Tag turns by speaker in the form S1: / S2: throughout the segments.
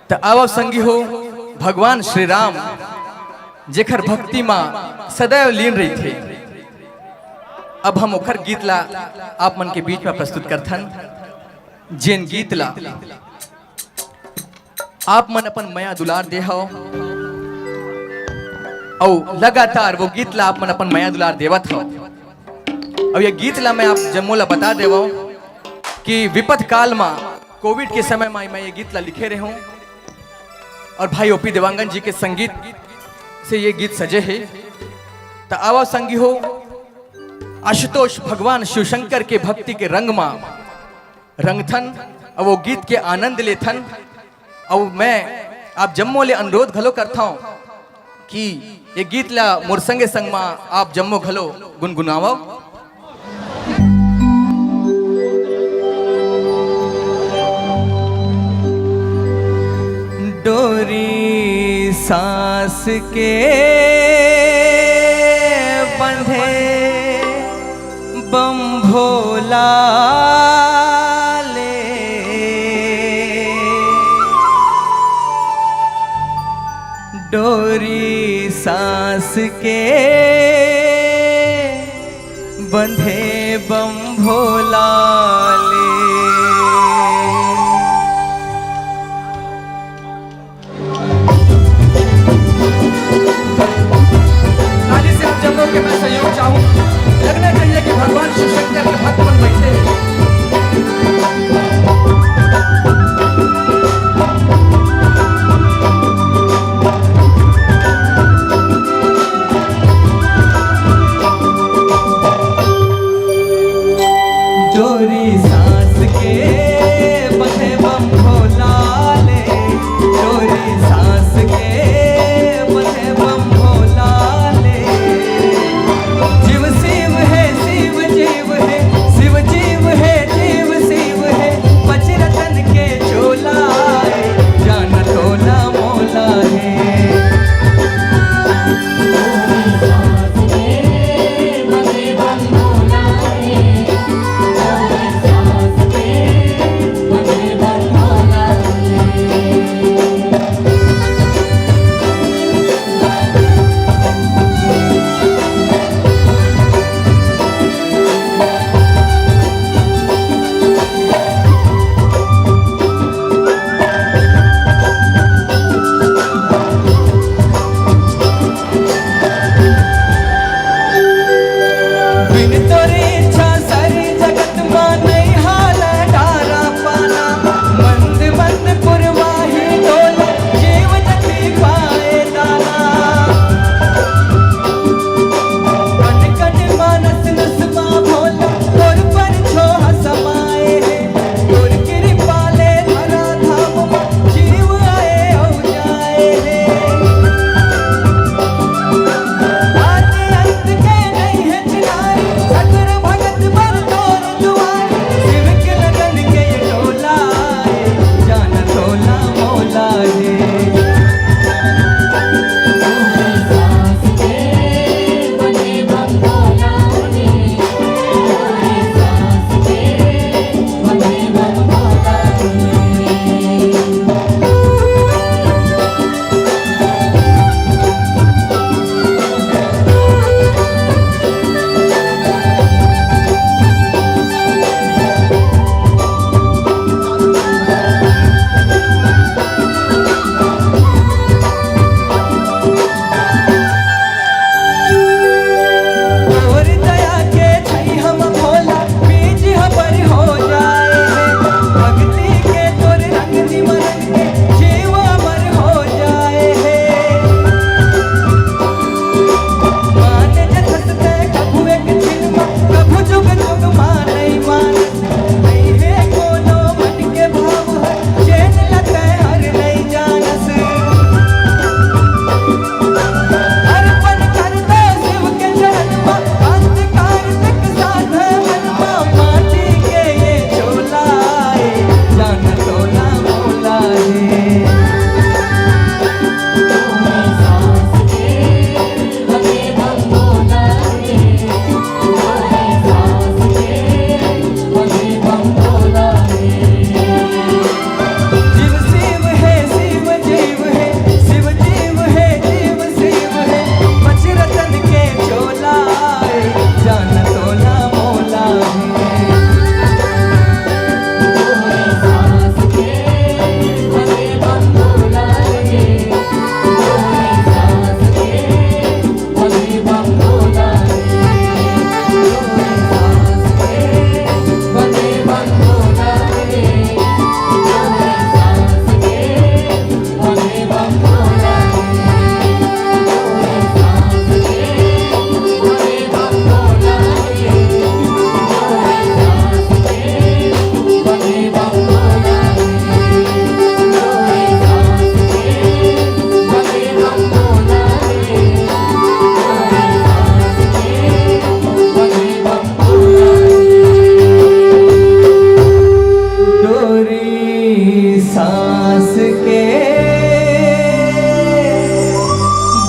S1: तो अब संगी हो भगवान श्री राम जेखर भक्ति माँ सदैव लीन रही थे। अब हम ओखर गीत ला आप मन के बीच में प्रस्तुत करथन। जेन गीत ला आप मन अपन माया दुलार दे हो और लगातार वो गीत ला आप मन अपन माया दुलार देवत हो। अब ये गीत ला मैं आप जम्मू ला बता देवो कि विपद काल में कोविड के समय में मैं ये गीत ला लिखे रहे हूँ और भाई ओपी देवांगन जी के संगीत से ये गीत सजे है। तो आवा संगी हो आशुतोष भगवान शिव शंकर के भक्ति के रंग में रंगथन और वो गीत के आनंद लेथन। और मैं आप जम्मो ले अनुरोध घलो करता हूँ कि ये गीत ला मोर संगे संग में आप जम्मो घलो गुनगुनावो। डोरी सांस के बंधे बम भोला ले, डोरी सांस के बंधे बम भोला ले। जम्मू के मैं सहयोग चाहूं, लगना चाहिए कि भगवान शिव शंकर के भक्त बन बैठे हैं। डोरी सांस के बंधे बम भोला ले, डोरी सांस के बंधे बम भोला ले। जीव शिव है शिव जीव है, शिव जीव है जीव शिव है, पचरतन के चोला है, जान तोला मोला है। शिव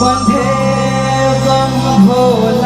S2: बंधे गम भोला